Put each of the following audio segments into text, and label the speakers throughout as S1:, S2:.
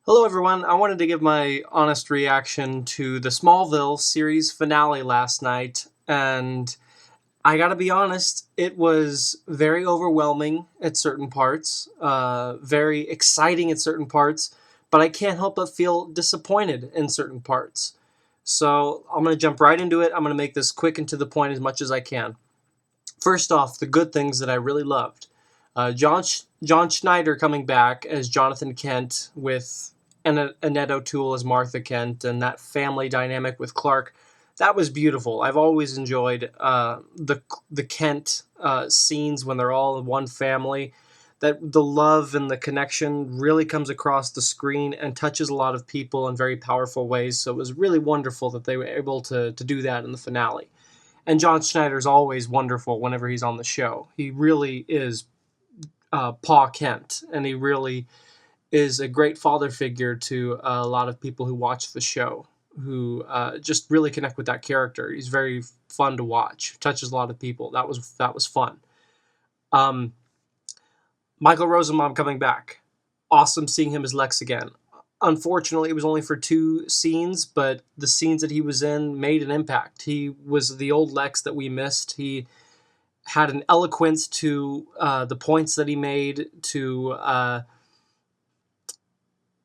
S1: Hello, everyone. I wanted to give my honest reaction to the Smallville series finale last night, and I gotta be honest, it was very overwhelming at certain parts, very exciting at certain parts, but I can't help but feel disappointed in certain parts. So I'm gonna jump right into it. I'm gonna make this quick and to the point as much as I can. First off, the good things that I really loved. John Schneider coming back as Jonathan Kent with Annette O'Toole as Martha Kent, and that family dynamic with Clark. That was beautiful. I've always enjoyed the Kent scenes when they're all in one family. That the love and the connection really comes across the screen and touches a lot of people in very powerful ways. So it was really wonderful that they were able to do that in the finale. And John Schneider's always wonderful whenever he's on the show. He really is Pa Kent, and he really is a great father figure to a lot of people who watch the show, who just really connect with that character. He's very fun to watch. Touches a lot of people. That was fun. Um, Michael Rosenbaum coming back. Awesome seeing him as Lex again. Unfortunately, it was only for two scenes, but the scenes that he was in made an impact. He was the old Lex that we missed. He had an eloquence to the points that he made, to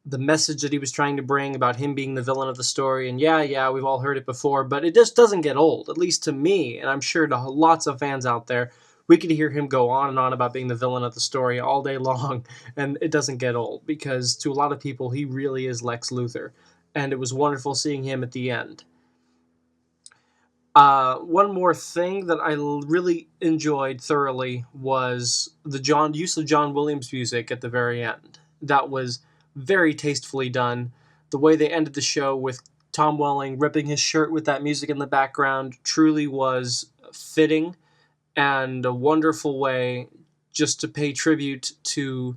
S1: the message that he was trying to bring about him being the villain of the story. And yeah, we've all heard it before, but it just doesn't get old, at least to me, and I'm sure to lots of fans out there. We could hear him go on and on about being the villain of the story all day long, and it doesn't get old, because to a lot of people, he really is Lex Luthor. And it was wonderful seeing him at the end. One more thing that I really enjoyed thoroughly was the use of John Williams music at the very end. That was very tastefully done. The way they ended the show with Tom Welling ripping his shirt with that music in the background truly was fitting and a wonderful way just to pay tribute to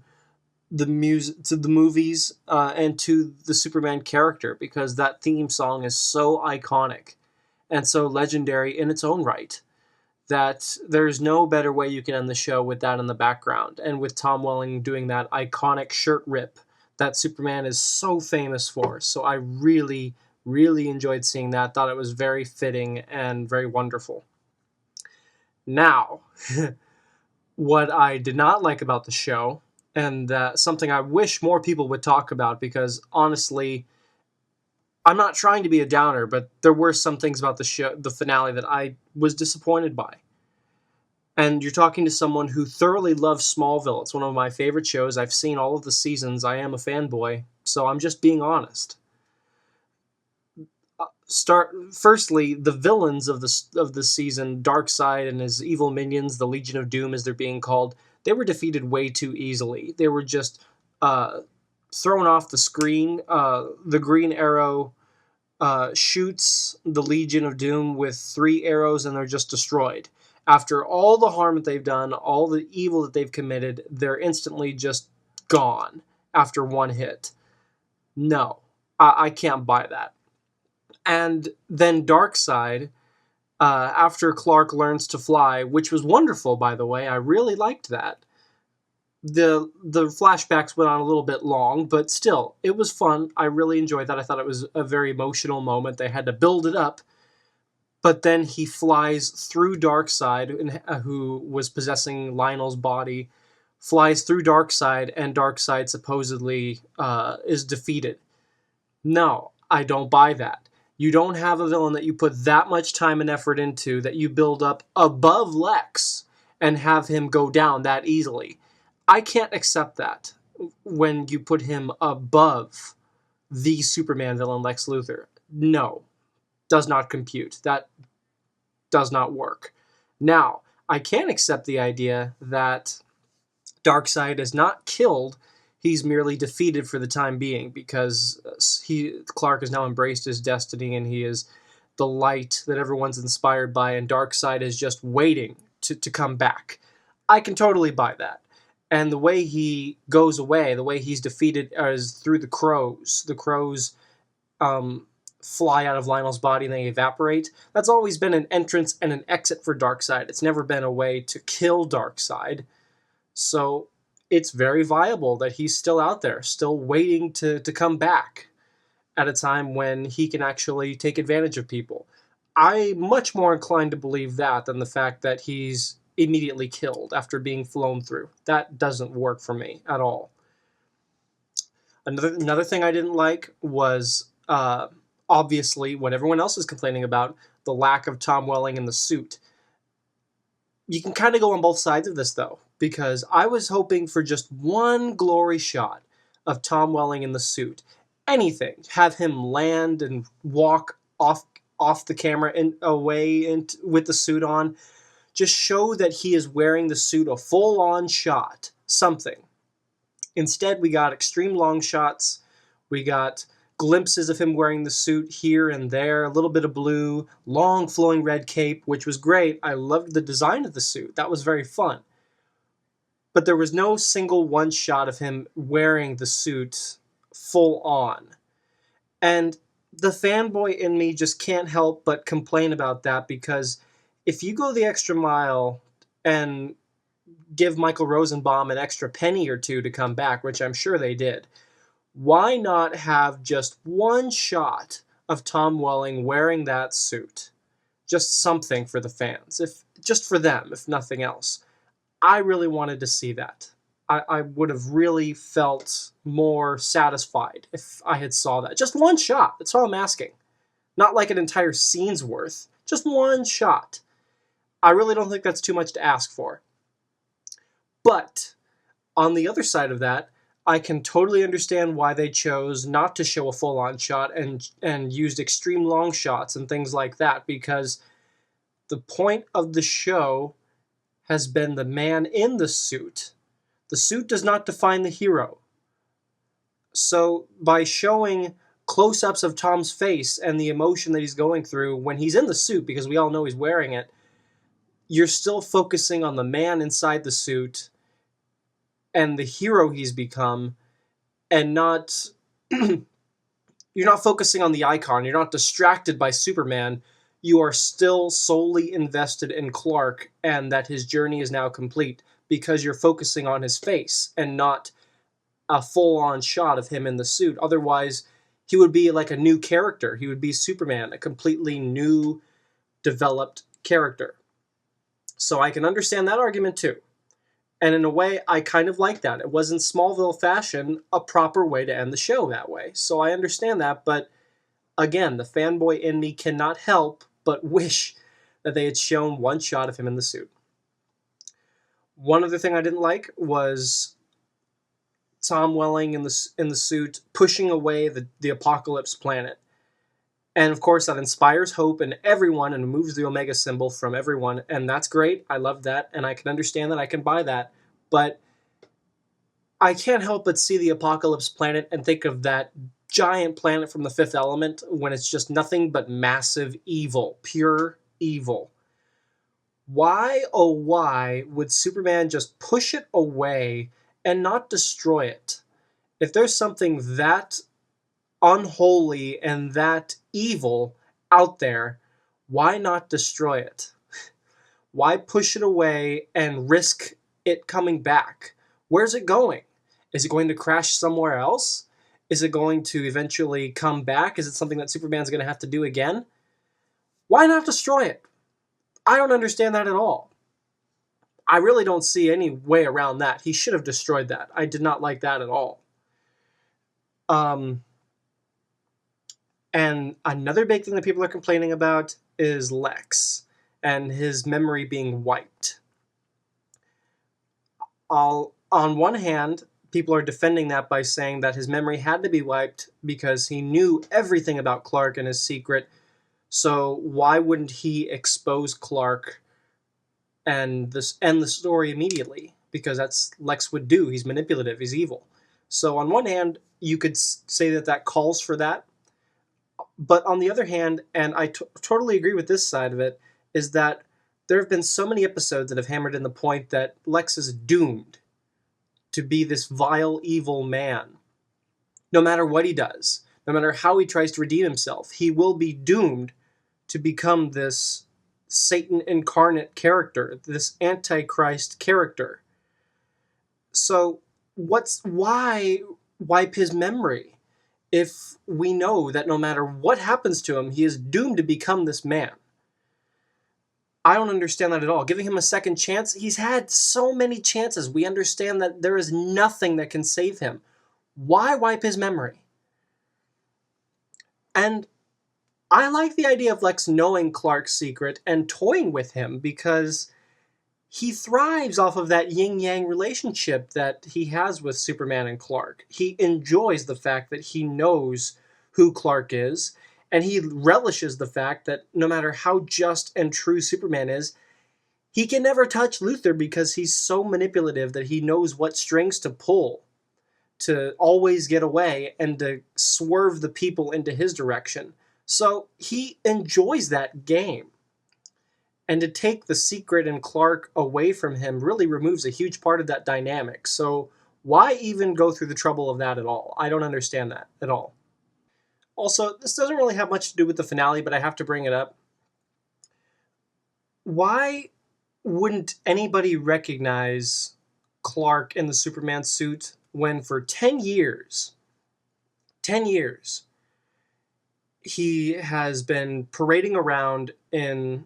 S1: the music, to the movies, and to the Superman character, because that theme song is so iconic and so legendary in its own right that there's no better way you can end the show with that in the background, and with Tom Welling doing that iconic shirt rip that Superman is so famous for. So I really, really enjoyed seeing that. Thought it was very fitting and very wonderful. Now, what I did not like about the show, and something I wish more people would talk about, because honestly, I'm not trying to be a downer, but there were some things about the show, the finale, that I was disappointed by. And you're talking to someone who thoroughly loves Smallville. It's one of my favorite shows. I've seen all of the seasons. I am a fanboy, so I'm just being honest. Firstly, the villains of the season, Darkseid and his evil minions, the Legion of Doom as they're being called, they were defeated way too easily. They were just thrown off the screen. The Green Arrow shoots the Legion of Doom with 3 arrows, and they're just destroyed. After all the harm that they've done, all the evil that they've committed, they're instantly just gone after one hit. No, I can't buy that. And then Darkseid, after Clark learns to fly, which was wonderful, by the way, I really liked that. The flashbacks went on a little bit long, but still, it was fun. I really enjoyed that. I thought it was a very emotional moment. They had to build it up. But then he flies through Darkseid, who was possessing Lionel's body, flies through Darkseid, and Darkseid supposedly is defeated. No, I don't buy that. You don't have a villain that you put that much time and effort into, that you build up above Lex, and have him go down that easily. I can't accept that when you put him above the Superman villain, Lex Luthor. No, does not compute. That does not work. Now, I can accept the idea that Darkseid is not killed. He's merely defeated for the time being, because Clark has now embraced his destiny, and he is the light that everyone's inspired by, and Darkseid is just waiting to come back. I can totally buy that. And the way he goes away, the way he's defeated, is through the crows. The crows fly out of Lionel's body and they evaporate. That's always been an entrance and an exit for Darkseid. It's never been a way to kill Darkseid. So it's very viable that he's still out there, still waiting to come back at a time when he can actually take advantage of people. I'm much more inclined to believe that than the fact that he's immediately killed after being flown through. That doesn't work for me at all. Another thing I didn't like was obviously what everyone else is complaining about, the lack of Tom Welling in the suit. You can kind of go on both sides of this though, because I was hoping for just one glory shot of Tom Welling in the suit. Anything, have him land and walk off the camera and away and with the suit on. Just show that he is wearing the suit, a full on shot, something. Instead, we got extreme long shots. We got glimpses of him wearing the suit here and there, a little bit of blue, long flowing red cape, which was great. I loved the design of the suit. That was very fun. But there was no single one shot of him wearing the suit full on. And the fanboy in me just can't help but complain about that, because if you go the extra mile and give Michael Rosenbaum an extra penny or two to come back, which I'm sure they did, why not have just one shot of Tom Welling wearing that suit? Just something for the fans, if just for them, if nothing else. I really wanted to see that. I would have really felt more satisfied if I had saw that. Just one shot. That's all I'm asking. Not like an entire scene's worth. Just one shot. I really don't think that's too much to ask for. But on the other side of that, I can totally understand why they chose not to show a full-on shot and used extreme long shots and things like that, because the point of the show has been the man in the suit. The suit does not define the hero. So by showing close-ups of Tom's face and the emotion that he's going through when he's in the suit, because we all know he's wearing it, you're still focusing on the man inside the suit and the hero he's become, and not you're not focusing on the icon. You're not distracted by Superman. You are still solely invested in Clark and that his journey is now complete, because you're focusing on his face and not a full-on shot of him in the suit. Otherwise, he would be like a new character. He would be Superman, a completely new, developed character. So I can understand that argument too. And in a way, I kind of like that. It was in Smallville fashion a proper way to end the show that way. So I understand that, but again, the fanboy in me cannot help but wish that they had shown one shot of him in the suit. One other thing I didn't like was Tom Welling in the suit pushing away the Apocalypse planet. And of course, that inspires hope in everyone and removes the Omega symbol from everyone. And that's great. I love that. And I can understand that. I can buy that. But I can't help but see the Apocalypse planet and think of that giant planet from the Fifth Element when it's just nothing but massive evil, pure evil. Why, oh why, would Superman just push it away and not destroy it? If there's something that unholy and that evil out there, why not destroy it? Why push it away and risk it coming back? Where's it going? Is it going to crash somewhere else? Is it going to eventually come back? Is it something that Superman's going to have to do again? Why not destroy it? I don't understand that at all. I really don't see any way around that. He should have destroyed that. I did not like that at all. And another big thing that people are complaining about is Lex and his memory being wiped. On one hand, people are defending that by saying that his memory had to be wiped because he knew everything about Clark and his secret. So why wouldn't he expose Clark and end the story immediately? Because that's Lex would do. He's manipulative. He's evil. So on one hand, you could say that calls for that. But on the other hand, and I totally agree with this side of it, is that there have been so many episodes that have hammered in the point that Lex is doomed to be this vile, evil man. No matter what he does, no matter how he tries to redeem himself, he will be doomed to become this Satan incarnate character, this Antichrist character. So why wipe his memory if we know that no matter what happens to him, he is doomed to become this man? I don't understand that at all. Giving him a second chance, he's had so many chances. We understand that there is nothing that can save him. Why wipe his memory? And I like the idea of Lex knowing Clark's secret and toying with him because he thrives off of that yin-yang relationship that he has with Superman and Clark. He enjoys the fact that he knows who Clark is, and he relishes the fact that no matter how just and true Superman is, he can never touch Luthor because he's so manipulative that he knows what strings to pull to always get away and to swerve the people into his direction. So he enjoys that game. And to take the secret and Clark away from him really removes a huge part of that dynamic. So why even go through the trouble of that at all? I don't understand that at all. Also, this doesn't really have much to do with the finale, but I have to bring it up. Why wouldn't anybody recognize Clark in the Superman suit when for 10 years, he has been parading around in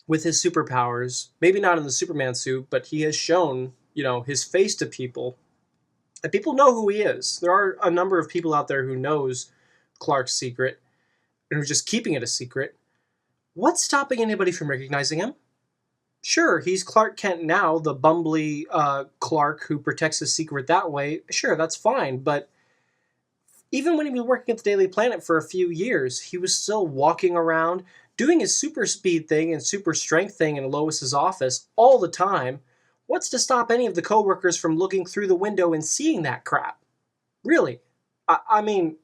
S1: with his superpowers, maybe not in the Superman suit, but he has shown, his face to people, and people know who he is. There are a number of people out there who knows Clark's secret and who're just keeping it a secret. What's stopping anybody from recognizing him? Sure, he's Clark Kent now, the bumbly Clark who protects his secret that way. Sure, that's fine, but even when he was working at the Daily Planet for a few years, he was still walking around, doing his super speed thing and super strength thing in Lois's office all the time. What's to stop any of the coworkers from looking through the window and seeing that crap? Really? I mean,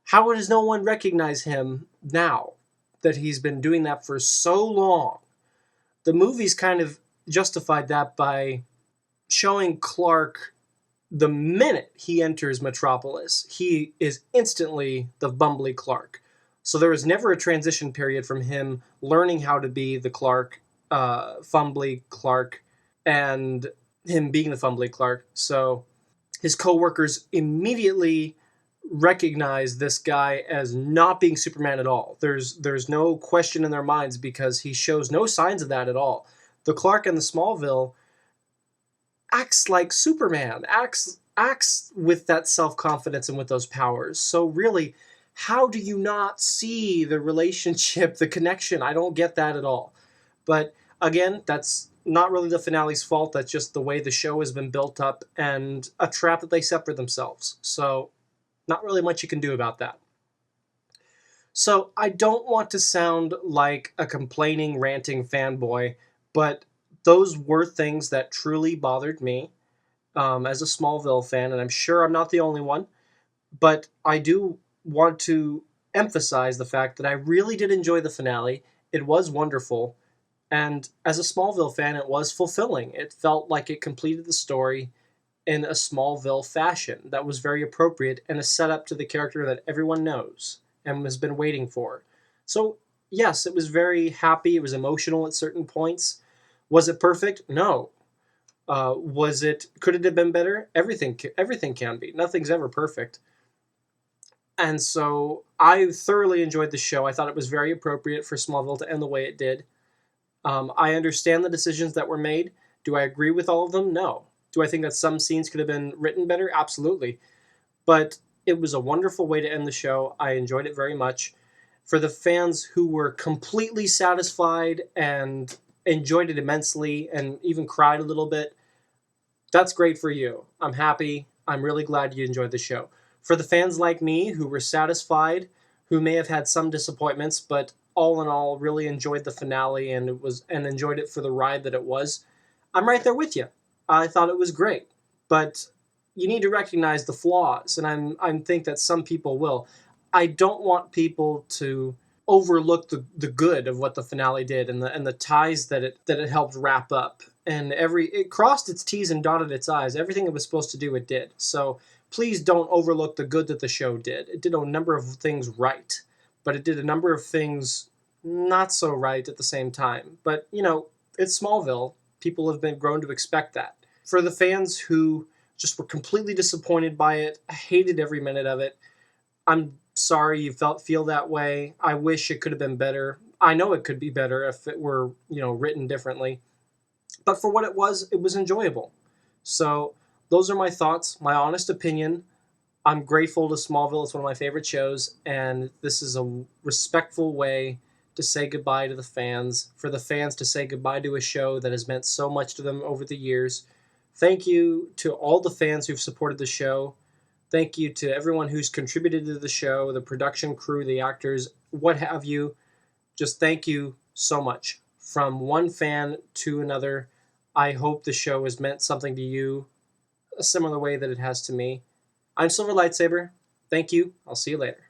S1: how does no one recognize him now that he's been doing that for so long? The movies kind of justified that by showing Clark the minute he enters Metropolis, he is instantly the bumbly Clark. So there was never a transition period from him learning how to be the Clark, fumbly Clark, and him being the fumbly Clark. So his coworkers immediately recognize this guy as not being Superman at all. There's no question in their minds because he shows no signs of that at all. The Clark in the Smallville acts like Superman, acts with that self-confidence and with those powers. So really, how do you not see the relationship, the connection? I don't get that at all. But again, that's not really the finale's fault. That's just the way the show has been built up and a trap that they set for themselves. So not really much you can do about that. So I don't want to sound like a complaining, ranting fanboy, but those were things that truly bothered me as a Smallville fan, and I'm sure I'm not the only one. But I do want to emphasize the fact that I really did enjoy the finale. It was wonderful, and as a Smallville fan, it was fulfilling. It felt like it completed the story in a Smallville fashion that was very appropriate and a setup to the character that everyone knows and has been waiting for. So, yes, it was very happy. It was emotional at certain points. Was it perfect? No. Was it? Could it have been better? Everything can be. Nothing's ever perfect. And so I thoroughly enjoyed the show. I thought it was very appropriate for Smallville to end the way it did. I understand the decisions that were made. Do I agree with all of them? No. Do I think that some scenes could have been written better? Absolutely. But it was a wonderful way to end the show. I enjoyed it very much. For the fans who were completely satisfied and enjoyed it immensely and even cried a little bit, that's great for you. I'm happy. I'm really glad you enjoyed the show. For the fans like me who were satisfied, who may have had some disappointments, but all in all really enjoyed the finale and enjoyed it for the ride that it was, I'm right there with you. I thought it was great. But you need to recognize the flaws, and I think that some people will. I don't want people to overlook the good of what the finale did and the ties that it helped wrap up. And it crossed its T's and dotted its I's. Everything it was supposed to do, it did. So please don't overlook the good that the show did. It did a number of things right, but it did a number of things not so right at the same time. But, it's Smallville. People have been grown to expect that. for the fans who just were completely disappointed by it, hated every minute of it, I'm sorry you feel that way. I wish it could have been better. I know it could be better if it were, written differently. But for what it was enjoyable. So those are my thoughts, my honest opinion. I'm grateful to Smallville. It's one of my favorite shows, and this is a respectful way to say goodbye to the fans, for the fans to say goodbye to a show that has meant so much to them over the years. Thank you to all the fans who've supported the show. Thank you to everyone who's contributed to the show, the production crew, the actors, what have you. Just thank you so much. From one fan to another, I hope the show has meant something to you a similar way that it has to me. I'm Silver Lightsaber. Thank you. I'll see you later.